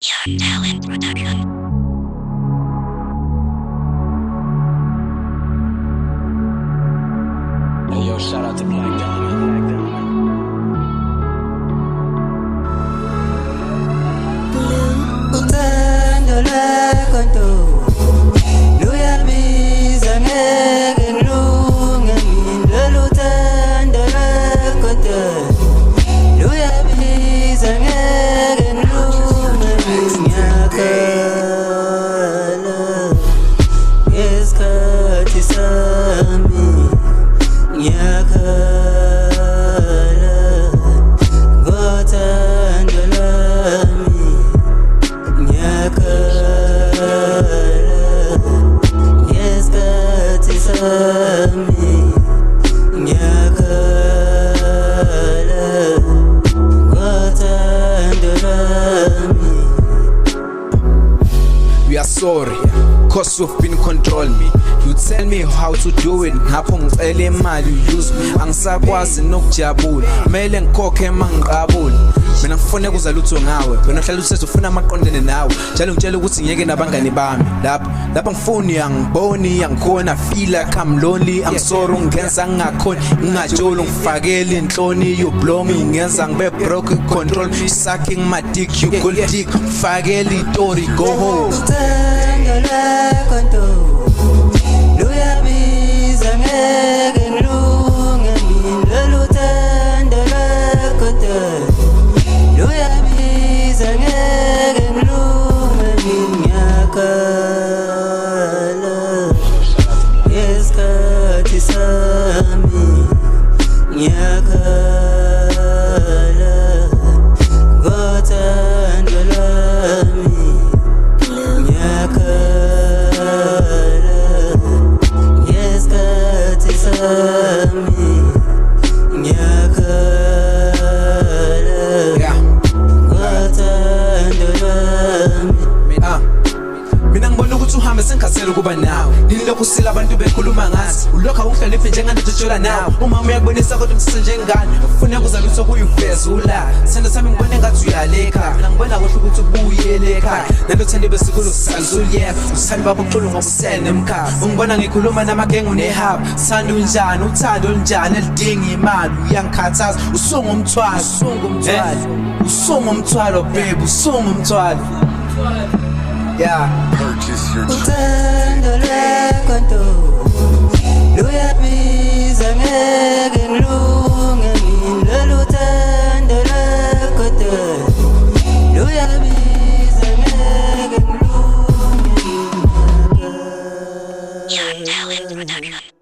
Your Talent Production. Hey yo, shout out to Black Diamond. Uthando lwakho nto luyabiza ngeke ngilunge ngilolu thando lwakho nto luyabiza ngeke ngilunge ngiyakhala ngesikhathi sami ngiyakhala ngothando lwami ngesikhathi sami ngiyakhala ngothando lwami. We are sorry, cause you've been controlling me. You tell me how to do it, ngapho ngicela imali use me. Angisakwazi nokujabula, kumele ngikhokhe mangiqabula. Mina ngifune kuza lutho ngawe, wena uhlala usethi ufuna amaqondene nawe. Njalo ngitshela ukuthi ngiyeke nabangani bami. Lapha ngifuni angiboni, angikhona feel like I'm lonely. I'm sorry ungenza ngingakhoni, ngingajoli ngifakele inhloni. You blow me, ungenza ngibe broke control. Sucking my dick, you gold dick. Fakele itori, go home. Uthando lwakho nto luyabiza ngeke ngilunge ngilolu thando lwakho nto luyabiza ngeke ngilunge ngiyakhala ngesikhathi sami ngiyakhala ngothando lwami ngiyakhala ngesikhathi sami ngiyakhala ngothando lwami. Mina ngibona ukuthi uhambe sengikhathele ukuba nawe. Nilokhu sila abantu bekhuluma ngathi ulokhu awungihloniphi njengani ngijojola nawe. Uma uyakubonisa kodwa ngise njengani ufuna kuzala ukuthi ukuyivezula. Sendo sami ngibona ngathi uyalekha. Mina ngibona kahle ukuthi ubuyele ekhaya. Nalo thende besikolo sisaluzuliyeka. Usithandi babo uxolo ngobusene emkhaya. Ungibona ngikhuluma namagengu nehaba. Sithanda unjani uthando olunjani elidinga imali uyangikhathaza. Usungumthwalo, usungumthwalo babe, usungumthwalo. Yeah. Uthando lwakho nto luyabiza ngeke ngilunge ngilolu thando lwakho nto luyabiza ngeke ngilunge Your Talent Production.